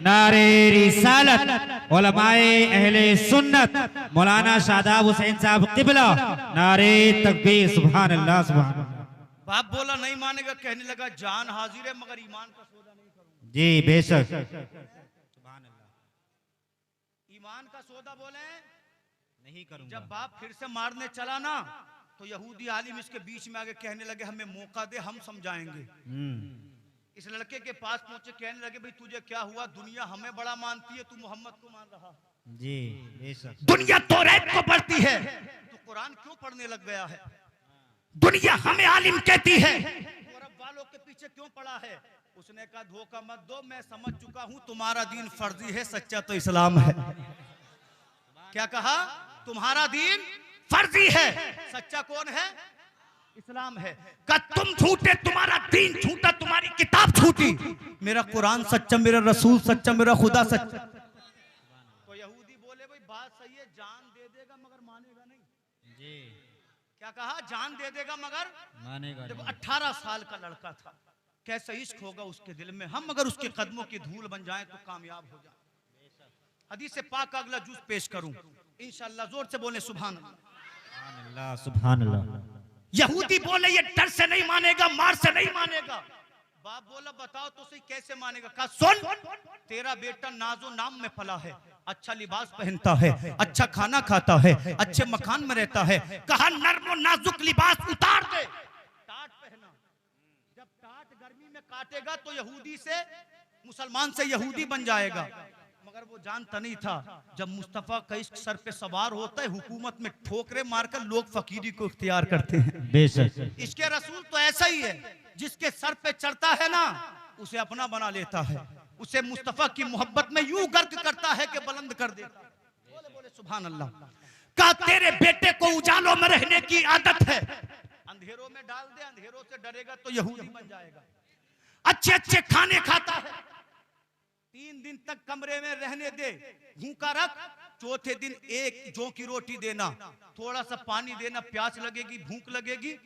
नारे रिसालत, उलमाए अहले सुन्नत मौलाना शादाब हुसैन साहब किबला, नारे तकबीर, सुभान अल्लाह सुभान अल्लाह। बाप बोला नहीं मानेगा, कहने लगा जान हाजिर है मगर ईमान का सौदा नहीं करूंगा। जी बेशक सुभान अल्लाह। ईमान का सौदा बोले नहीं करूंगा। जब बाप फिर से मारने चला ना तो यहूदी आलिम इसके बीच में आगे कहने लगे हमें मौका दे, हम समझाएंगे। इस लड़के के पास पहुंचे, कहने लगे भाई तुझे क्या हुआ? दुनिया हमें बड़ा मानती है, तू मोहम्मद को मान रहा। जी बेशक। दुनिया तौरात को पढ़ती है, तू कुरान क्यों पढ़ने लग गया है? दुनिया हमें आलिम कहती है, तू अरब वालों के पीछे क्यों पड़ा है? उसने कहा धोखा मत दो, मैं समझ चुका हूं तुम्हारा दीन फर्जी है, सच्चा तो इस्लाम है। क्या कहा? तुम्हारा दीन फर्जी है, सच्चा कौन है? इस्लाम है। का तुम झूठे, तुम्हारा दीन झूठा, तुम्हारी किताब झूठी, मेरा कुरान सच्चा, मेरा रसूल सच्चा, मेरा खुदा सच्चा। तो यहूदी बोले भाई बात सही है, जान दे देगा मगर मानेगा नहीं। जी क्या कहा? जान दे देगा मगर मानेगा। देखो 18 साल का लड़का था, कैसा इश्क होगा उसके दिल में। हम अगर उसके कदमों की धूल बन जाएं तो कामयाब हो जाए। हदीस से पाक का अगला जुज पेश करूं इंशाअल्लाह। जोर से बोले सुभान अल्लाह, सुभान अल्लाह। यहूदी बोले ये डर से नहीं मानेगा, मार से नहीं मानेगा। बाप बोला बताओ तो सही कैसे मानेगा? कहा सुन, तेरा बेटा नाजो नाम में पला है, अच्छा लिबास पहनता है, अच्छा खाना खाता है, अच्छे मकान में रहता है। कहा नर्म और नाजुक लिबास उतार दे, टाट पहना। जब टाट गर्मी में काटेगा तो यहूदी से, मुसलमान से यहूदी बन जाएगा। मगर वो जानता नहीं था जब मुस्तफा का इश्क सर पे सवार होता है, हुकूमत में ठोकरे मारकर लोग फकीरी को इख्तियार करते हैं। बेशक इसके रसूल तो ऐसा ही है, जिसके सर पे चढ़ता है ना उसे अपना बना लेता है, उसे मुस्तफा की मोहब्बत में यूं गर्क करता है कि बुलंद कर देता है। बोले बोले सुभान अल्लाह। कहा तेरे बेटे को उजालों में रहने की आदत है, अंधेरों में डाल दे, अंधेरों से डरेगा तो यहूदी बन जाएगा। अच्छे अच्छे खाने खाता है, 3 दिन तक कमरे में रहने दे, भूखा रख, चौथे दिन एक जौ की रोटी देना, थोड़ा सा पानी देना, प्यास लगेगी, भूख लगेगी,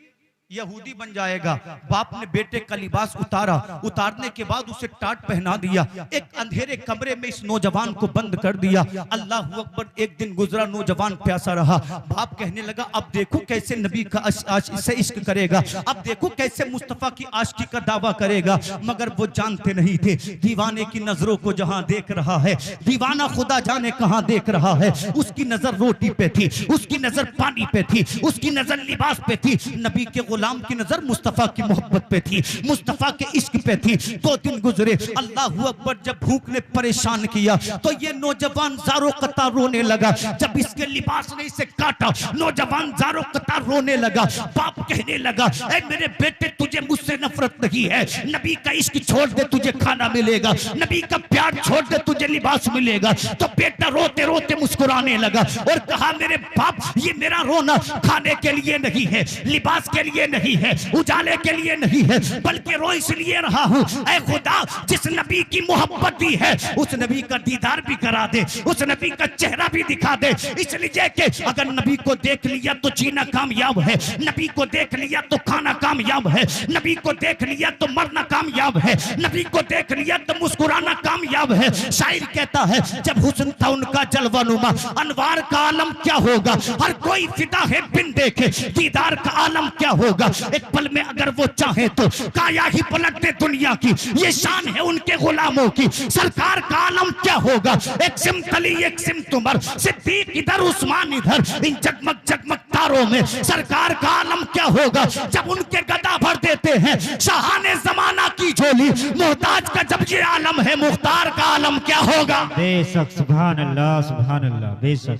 यहूदी बन जाएगा। बाप ने बेटे का लिबास उतारा, उतारने के बाद उसे टाट पहना दिया, एक अंधेरे कमरे में इस नौजवान को बंद कर दिया। अल्लाह अकबर। एक दिन गुजरा, नौजवान प्यासा रहा। बाप कहने लगा अब देखो कैसे नबी का से इश्क करेगा, अब देखो कैसे मुस्तफा की आशिकी का दावा करेगा। मगर वो जानते नहीं थे दीवाने की नजरों को जहां देख रहा है, दीवाना खुदा जाने कहां देख रहा है। उसकी नजर रोटी पे थी, उसकी नजर पानी पे थी, उसकी नजर लिबास पे थी। नबी के गुलाम की नजर मुस्तफा की मोहब्बत पे थी, मुस्तफा के इश्क पे थी। 2 दिन गुजरे, अल्लाह अकबर, जब भूख ने परेशान किया तो ये नौजवान ज़ारो कतार रोने लगा। जब इसके लिबास ने इसे काटा, नौजवान ज़ारो कतार रोने लगा। बाप कहने लगा, ऐ मेरे बेटे, तुझे मुझसे नफरत नहीं है, नबी का इश्क छोड़ दे तुझे खाना मिलेगा, नबी का प्यार छोड़ दे तुझे लिबास मिलेगा। तो बेटा रोते रोते मुस्कुराने लगा और कहा, मेरे बाप, ये मेरा रोना खाने के लिए नहीं है, लिबास के लिए नहीं है, उजाले के लिए नहीं है, बल्कि रो इसलिए रहा हूं, ऐ खुदा, जिस नबी की मोहब्बत दी है उस नबी का दीदार भी करा दे, उस नबी का चेहरा भी दिखा दे। इसलिए कि अगर नबी को देख लिया तो जीना कामयाब है, नबी को देख लिया तो खाना कामयाब है, नबी को देख लिया तो मरना कामयाब है, नबी को देख लिया तो मुस्कुराना कामयाब है। शायर कहता है, जब हुस्न था उनका जलवानुमा, अनवार का आलम क्या होगा, हर कोई फिदा है बिन देखे, दीदार का आलम क्या होगा। एक पल में अगर वो चाहे तो काया ही पलट दे दुनिया की, ये शान है उनके गुलामों की। सरकार का आलम क्या होगा, एक सिम तली एक सिम तुमर, सिद्दीक इधर उस्मान इधर, इन जगमग जगमग तारों में सरकार का आलम क्या होगा। जब उनके गदा भर देते हैं शाहाने जमाना की झोली, मोहताज का जब ये आलम है, मुख्तार का आलम क्या होगा। बेशक, सुभान अल्लाह, सुभान अल्लाह, बेशक।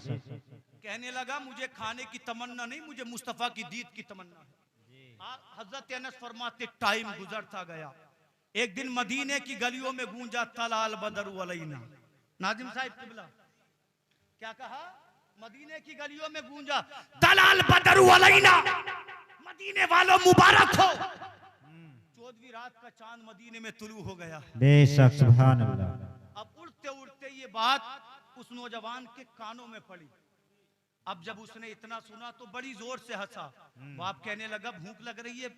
कहने लगा, मुझे खाने की तमन्ना नहीं, मुझे मुस्तफा की दीद की तमन्ना है। हजरत अनस फरमाते, टाइम गुजरता गया, एक दिन मदीने की गलियों में गूंजा, तलाल बदरु अलैना। नाजिम साहिब किबला क्या कहा, मदीने की गलियों में गूंजा, तलाल बदरु अलैना, मदीने वालों मुबारक हो, 14वीं रात का चांद मदीने में तुलू हो गया है। बेशक, सुभान अल्लाह। अब उड़ते उड़ते ये बात उस नौजवान के कानों में पड़ी। अब जब उसने इतना सुना तो बड़ी जोर से हंसा। बाप कहने लगा, भूख लग रही है,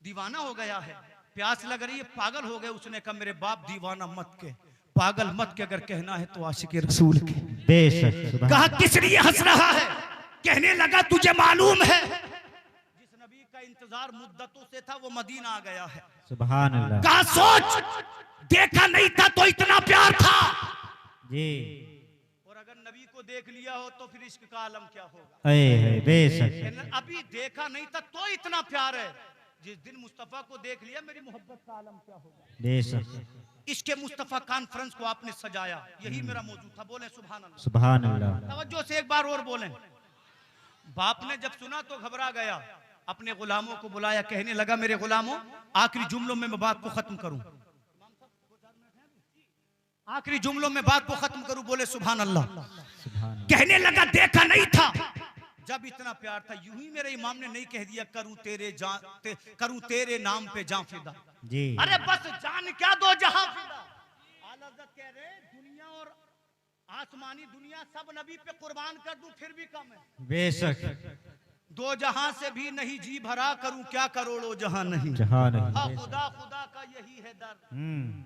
दीवाना हो गया है, प्यास लग रही है, पागल हो गए। उसने कहा, मेरे बाप, दीवाना मत के, पागल मत के, अगर कहना है तो आशिक रसूल के। बेशक। कहा, किस लिए हंस रहा है। कहने लगा, तुझे मालूम है जिस नबी का इंतजार मुद्दतों से था वो मदीना आ गया है। सुभान अल्लाह। कहा, सोच, देखा नहीं था तो इतना प्यार था जी, और अगर नबी को देख लिया हो तो फिर इश्क का आलम क्या होगा। बेशक। अभी देखा नहीं था तो इतना प्यार है, जिस दिन मुस्तफा को देख लिया, मेरी मोहब्बत का आलम क्या होगा। बेशक। इसके मुस्तफा कॉन्फ्रेंस को आपने सजाया, यही मेरा मौजूद था। बोले सुभान अल्लाह, सुभान अल्लाह। तवज्जो से एक बार और बोलें। बाप ने जब सुना तो घबरा गया, अपने गुलामों को बुलाया, कहने लगा, मेरे गुलामों, आखिरी जुमलों में मैं बात को खत्म करूं, आखिरी जुमलों में बात को खत्म करूं। बोले सुभान अल्लाह। कहने लगा, देखा नहीं था जब इतना प्यार था, यूं ही मेरे इमाम ने नहीं कह दिया, करूं तेरे नाम पे जान फिदा जी। अरे बस जान क्या दो जहां फिदा। आला हज़रत कह रहे, दुनिया और आसमानी दुनिया सब नबी पे कुर्बान कर दूं फिर भी कम है। बेशक। दो जहां से भी नहीं जी भरा, करूं क्या करोड़ों जहां नहीं। जहां नहीं। हाँ, खुदा खुदा का यही है दर।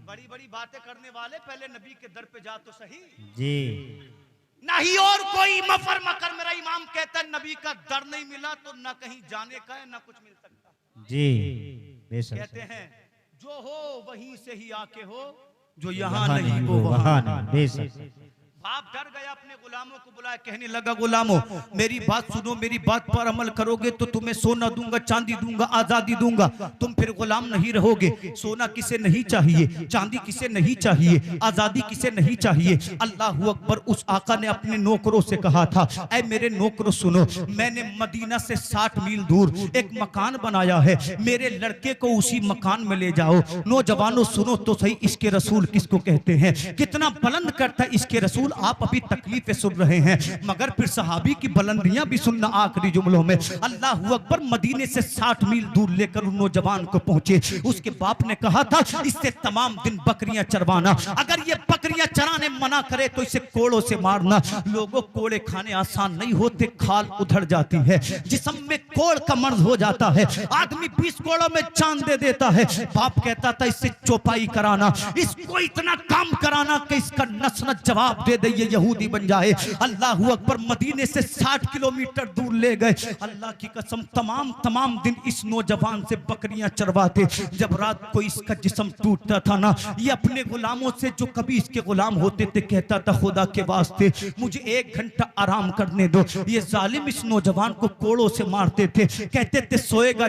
बड़ी बड़ी बातें करने वाले पहले नबी के दर पे जा तो सही जी। नहीं और कोई मफर मकर। मेरा इमाम कहता है, नबी का दर नहीं मिला तो ना कहीं जाने का है ना कुछ मिल सकता जी। बेशक। कहते हैं, जो हो वहीं से ही आके हो, जो यहाँ नहीं वो वहाँ नहीं। बेशक। बाप डर गया, अपने गुलामों को बुलाया, कहने लगा, गुलामों, मेरी बात सुनो, मेरी बात पर अमल करोगे तो तुम्हें सोना दूंगा, चांदी दूंगा, आजादी दूंगा, तुम फिर गुलाम नहीं रहोगे। सोना किसे नहीं चाहिए, चांदी किसे नहीं चाहिए, आजादी किसे नहीं चाहिए। अल्लाह अकबर। उस आका ने अपने नौकरों से कहा था, ऐ मेरे नौकरों सुनो, मैंने मदीना से 60 मील दूर एक मकान बनाया है, मेरे लड़के को उसी मकान में ले जाओ। नौजवानों सुनो तो सही, इसके रसूल किसको कहते हैं, कितना बुलंद करता है इसके रसूल। आप अभी तकलीफें सुन रहे हैं, मगर फिर सहाबी की बुलंदियां भी सुनना। आखिरी जुमलों में अल्लाह अकबर, मदीने से 60 मील दूर लेकर उन नौजवान को पहुंचे। उसके बाप ने कहा था, इससे तमाम दिन बकरियां चरवाना, अगर ये बकरियां चराने मना करे तो इसे कोड़ों से मारना। लोगों, कोड़े खाने आसान नहीं होते, खाल उधड़ जाती है, जिस्म में कोड़ का मर्ज हो जाता है, आदमी 20 कोड़ों में जान दे देता है। बाप कहता था, इससे चौपाई कराना, इसको इतना काम कराना कि इसका नस न जवाब दे दे ये यहूदी बन जाए। अल्लाह अकबर। मदीने से 60 किलोमीटर दूर ले गए। अल्लाह की कसम तमाम दिन इस नौजवान से बकरियां चरवाते। जब रात को इसका जिस्म टूटता था ना, ये अपने गुलामों से जो कभी इसके गुलाम होते थे कहता था खुदा के वास्ते मुझे 1 घंटा आराम करने दो। ये जालिम इस नौजवान को कोड़ों से मारते थे, कहते थे सोएगा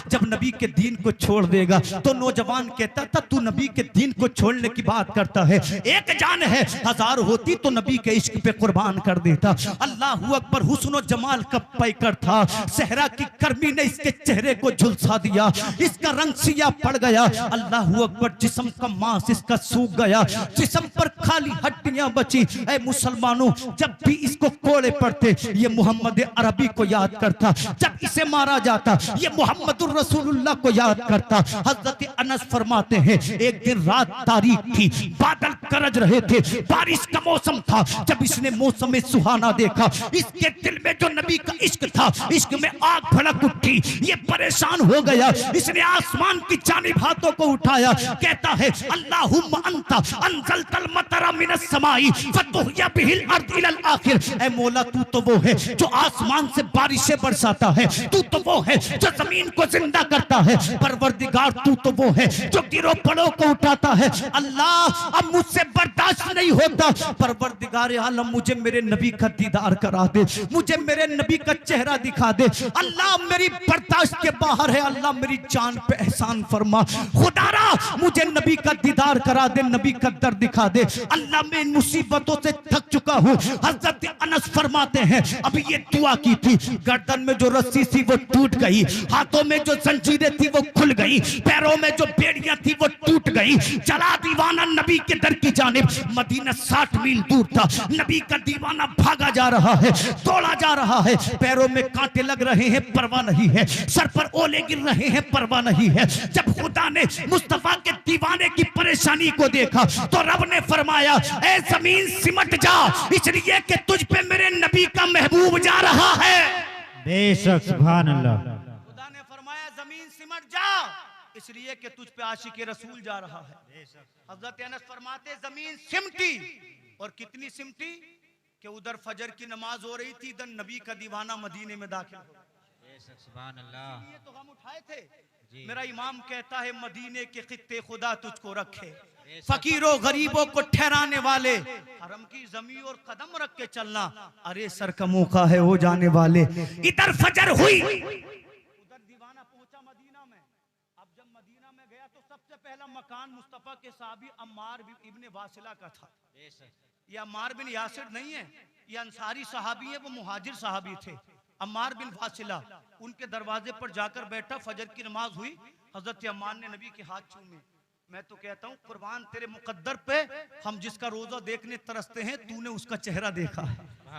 जब नबी के दीन को छोड़ देगा। तो नौजवान कहता था तू नबी के दीन को छोड़ने की बात करता है, एक जान है 1000 होती तो नबी के इश्क पे कुर्बान कर देता। अल्लाह अकबर। हुस्न जमाल का पैकर था, सहरा की गर्मी ने इसके चेहरे को झुलसा दिया, इसका रंग सिया पड़ गया। अल्लाह अकबर। जिस्म का मांस इसका सूख गया, जिस्म पर खाली हड्डियां बची। ऐ मुसलमानों, जब भी इसको कोड़े पड़ते ये मोहम्मद अरबी को याद करता, जब इसे मारा जाता ये मोहम्मदुर रसूलुल्लाह को याद करता। हजरत अनस फरमाते हैं एक दिन रात तारीख थी, बादल गरज रहे थे, बारिश का मौसम था। जब इसने मौसम सुहाना देखा, इसके दिल में जो नबी का इश्क था, इश्क में आग भड़क उठी। ये परेशान हो गया, इसने आसमान की जानिब हाथों को उठाया, कहता है अल्लाहुम्मा अंता अंज़लतल मतरा मिनस समाई फतुहया बिहिल अर्द इलल आखिर। ऐ मौला तू तो वो है जो आसमान से बारिशें बरसाता है, तू तो वो है जो जमीन को जिंदा करता है। परवरदिगार तू तो वो है जो गिरो पड़ों को उठाता है। अल्लाह अब मुझसे बर्दाश्त नहीं होता, परवरदिगार आलम मुझे मेरे नबी का दीदार करा दे, मुझे मेरे नबी का चेहरा दिखा दे। अल्लाह मेरी बर्दाश्त के बाहर है, अल्लाह मेरी जान पे एहसान फरमा। खुदारा मुझे नबी का दीदार करा दे, नबी का दर दिखा दे। अल्लाह मैं इन मुसीबतों से थक चुका हूँ। हजरत अनस फरमाते हैं अभी ये दुआ की थी, गर्दन में जो रस्सी थी वो टूट गई, हाथों में जो जंजीरें थी वो खुल गई, पैरों में जो बेड़ियां थी वो टूट गई। चला दीवाना नबी के दर की जानिब। मदीना 60 मील दूर था, नबी का दीवाना भागा जा रहा है, दौड़ा जा रहा है, पैरों में कांटे लग रहे हैं परवाह नहीं है, सर पर ओले गिर रहे हैं परवाह नहीं है। जब खुदा ने मुस्तफा के दीवाने की परेशानी को देखा तो रब ने फरमाया ऐ जमीन सिमट जा, इसलिए कि तुझ पे मेरे नबी का महबूब जा रहा है। बेशक सुभान अल्लाह। खुदा ने फरमाया जमीन सिमट जा, इसलिए कि तुझ पे आशिक रसूल जा रहा है। हजरत अनस फरमाते जमीन सिमटी, और कितनी सिमटी कि उधर फजर की नमाज हो रही थी, इधर नबी का दीवाना मदीने में दाखिल हो। सुभान अल्लाह। ये तो हम उठाए थे। मेरा इमाम कहता है मदीने के खित्ते खुदा तुझको रखे, फकीरों गरीबों को ठहराने वाले, हरम की जमीन और कदम रख के चलना, अरे सर का मौका है हो जाने वाले। इधर फजर हुई, उधर दीवाना पहुंचा मदीना में। अब जब मदीना में गया तो सबसे पहला मकान मुस्तफा के साहबी अम्मार इब्ने वासिला का था। ये अम्मार बिन यासिर नहीं है, ये अंसारी सहाबी है, वो मुहाजिर सहाबी थे। अम्मार बिन वासिला उनके दरवाजे पर जाकर बैठा, फजर की नमाज हुई, हजरत अम्मार ने नबी के हाथ चूमे। मैं तो कहता हूँ कुर्बान तेरे मुकद्दर पे, हम जिसका रोजा देखने तरसते हैं तूने उसका चेहरा देखा है।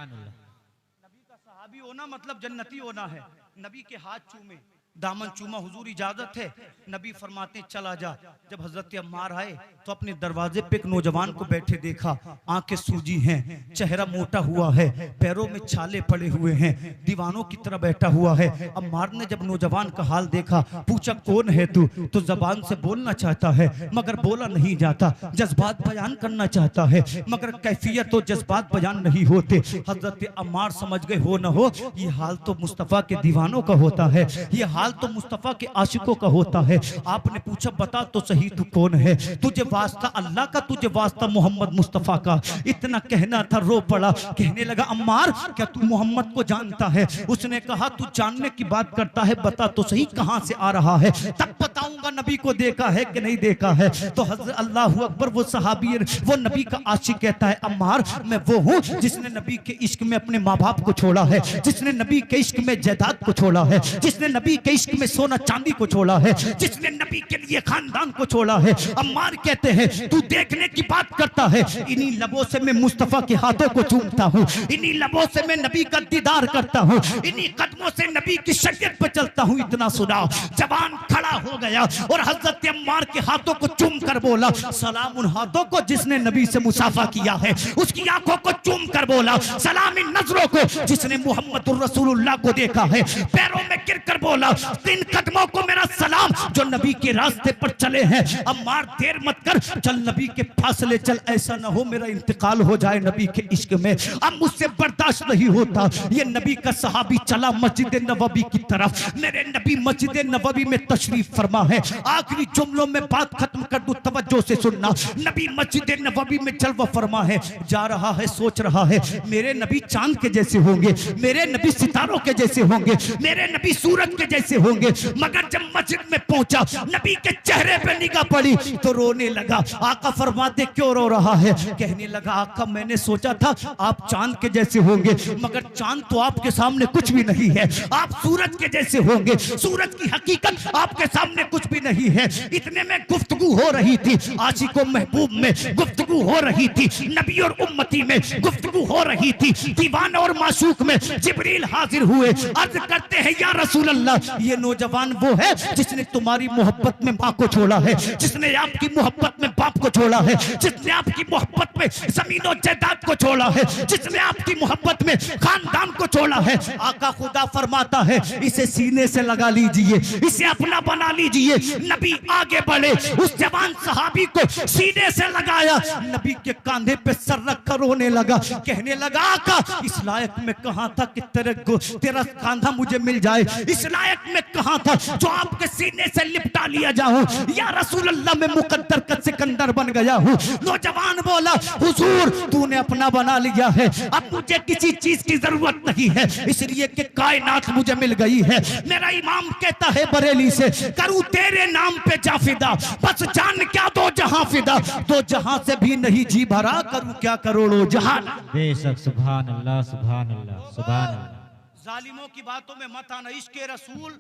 नबी का सहाबी होना मतलब जन्नती होना है। नबी के हाथ चूमे, दामन चूमा, हुजूर इजाजत है। नबी फरमाते चला जा। जब हजरत अम्मार आए तो अपने दरवाजे पे एक नौजवान को बैठे देखा, आंखें सूजी हैं, चेहरा मोटा हुआ है, पैरों में छाले पड़े हुए हैं, दीवानों की तरह बैठा हुआ है। अम्मार ने जब नौजवान का हाल देखा, पूछा कौन है तू? तो जबान से बोलना चाहता है मगर बोला नहीं जाता, जज्बात बयान करना चाहता है मगर कैफियत और जज्बात बयान नहीं होते। हजरत अम्मार समझ गए हो न हो ये हाल तो मुस्तफ़ा के दीवानों का होता है, ये हाल तो मुस्तफा के आशिकों का होता है। आपने पूछा बता तो सही तू कौन है? तुझे वास्ता अल्लाह का, तुझे वास्ता मोहम्मद मुस्तफा का। इतना कहना था, रो पड़ा। कहने लगा अम्मार क्या तू मोहम्मद को जानता है? उसने कहा तू जानने की बात करता है, बता तो सही कहां से आ रहा है, तब बताऊंगा नबी को देखा है कि नहीं देखा है। तो हज़रत अल्लाह अकबर, वो सहाबी, वो नबी का आशिक कहता है अम्मार मैं वो हूँ जिसने नबी के इश्क में अपने माँ बाप को छोड़ा है, जिसने नबी के इश्क में जायदाद को छोड़ा है, जिसने नबी के इश्क में सोना चांदी को छोड़ा है, जिसने नबी के लिए खानदान को छोड़ा है। अम्मार कहते हैं तू देखने की बात करता है, इन्हीं लबों से मैं मुस्तफा के हाथों को चूमता हूँ, इन्हीं लबों से मैं नबी का दीदार करता हूँ, इन्हीं कदमों से नबी की शरीयत पर चलता हूँ। इतना सुना जवान खड़ा हो गया, और हजरत अम्मार के हाथों को चूम कर बोला, सलाम उन हाथों को जिसने नबी से मुसाफा किया है, उसकी आंखों को चूम कर बोला, सलाम इन नजरों को जिसने मोहम्मद रसूलुल्लाह को देखा है, पैरों में गिर कर बोला, तीन कदमों को मेरा सलाम जो नबी के रास्ते पर चले हैं। अम्मार देर मत कर, चल नबी के फासले चल, ऐसा ना हो मेरा इंतकाल हो जाए नबी के इश्क में, अब मुझसे बर्दाश्त नहीं होता। ये नबी का सहाबी चला मस्जिद नबवी की तरफ, मेरे नबी मस्जिद नबवी में तशरीफ फरमा है। आखिरी जुमलों में बात खत्म कर दूं, तवज्जो से सुनना। नबी मस्जिद नबवी में जलवा फरमा है, जा रहा है, सोच रहा है मेरे नबी चांद के जैसे होंगे, मेरे नबी सितारों के जैसे होंगे, मेरे नबी सूरज के जैसे होंगे। मगर जब मस्जिद में पहुंचा, नबी के चेहरे पे निगाह पड़ी तो रोने लगा। आका फरमाते क्यों रो रहा है? कहने लगा आका मैंने सोचा था आप चांद के जैसे होंगे, मगर चांद तो आपके सामने कुछ भी नहीं है, आप सूरज के जैसे होंगे, सूरज की हकीकत आपके सामने कुछ भी नहीं है। इतने में गुफ्तगू हो रही थी, आशिको महबूब में गुफ्तगू हो रही थी, नबी और उम्मती में गुफ्तगू हो रही थी, दीवाना और माशूक में जिब्रील हाजिर हुए, अर्ज करते हैं या रसूल अल्लाह, ये नौजवान वो है जिसने तुम्हारी मोहब्बत में माँ को छोड़ा है, जिसने आपकी मोहब्बत में बाप को छोड़ा है, जिसने आपकी मोहब्बत में जमीन और जायदाद को छोड़ा है, जिसने आपकी मोहब्बत में खानदान को छोड़ा है। आका खुदा फरमाता है इसे सीने से लगा लीजिए, इसे अपना बना लीजिए। नबी आगे बढ़े, उस जवान सहाबी को सीने से लगाया, नबी के कांधे पे सर रख कर रोने लगा, कहने लगा आका इस लायक में कहां था कि तेरा कांधा मुझे मिल जाए, इस लायक में कहां था जो आपके सीने से लिपटा लिया जाऊं। या रसूल अल्लाह में मुकद्दर का सिकंदर बन गया हूं। नौजवान बोला हुजूर तूने अपना बना लिया है, अब मुझे किसी चीज की जरूरत नहीं है, इसलिए कि कायनात मुझे मिल गई है। मेरा इमाम कहता है बरेली से, करूं तेरे नाम पे जाफिदा, बस जान क्या दो जहां फिदा, दो जहां से भी नहीं जी भरा, करूं क्या करोड़ों जहां। बेशक सुभान अल्लाह सुभान अल्लाह सुभान अल्लाह। जालिमों की बातों में मत आना, इश्क़े रसूल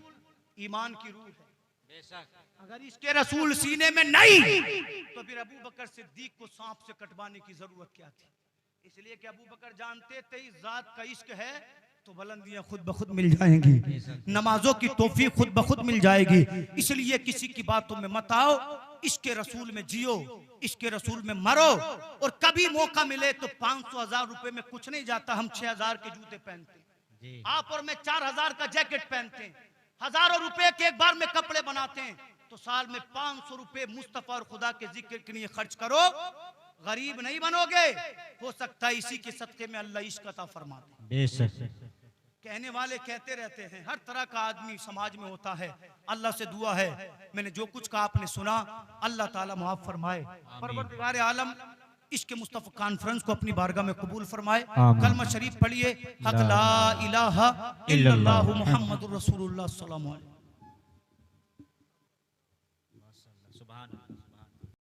ईमान की रूह है। अगर इश्क़े रसूल सीने में नहीं तो फिर अबू बकर सिद्दीक को सांप से कटवाने की जरूरत क्या थी? इसलिए कि अबू बकर जानते थे इस जात का इश्क है तो बुलंदियां खुद ब खुद मिल जाएंगी, नमाजों की तौफीक खुद ब खुद मिल जाएगी। इसलिए किसी की बातों में मत आओ, इश्क़े रसूल में जियो, इश्क़े रसूल में मरो। और कभी मौका मिले तो 500,000 रुपए में कुछ नहीं जाता, हम 6,000 के जूते पहनते हैं, आप और मैं 4,000 का जैकेट पहनते हैं, हजारों रुपए के एक बार में कपड़े बनाते हैं, तो साल में 500 रुपए मुस्तफा और खुदा के जिक्र के लिए खर्च करो, गरीब नहीं बनोगे। हो सकता है इसी के सदके में अल्लाह इश्क अता फरमा दे। बेशक कहने वाले कहते रहते हैं, हर तरह का आदमी समाज में होता है। अल्लाह से दुआ है मैंने जो कुछ कहा आपने सुना, अल्लाह ताला माफ फरमाए। परवरदिगार आलम इसके मुस्तफा कॉन्फ्रेंस को अपनी बारगाह में कबूल फरमाए। कलमा शरीफ पढ़िए, हक ला इलाहा इल्लल्लाहु मुहम्मदुर रसूलुल्लाह सल्लल्लाहु अलैहि वसल्लम।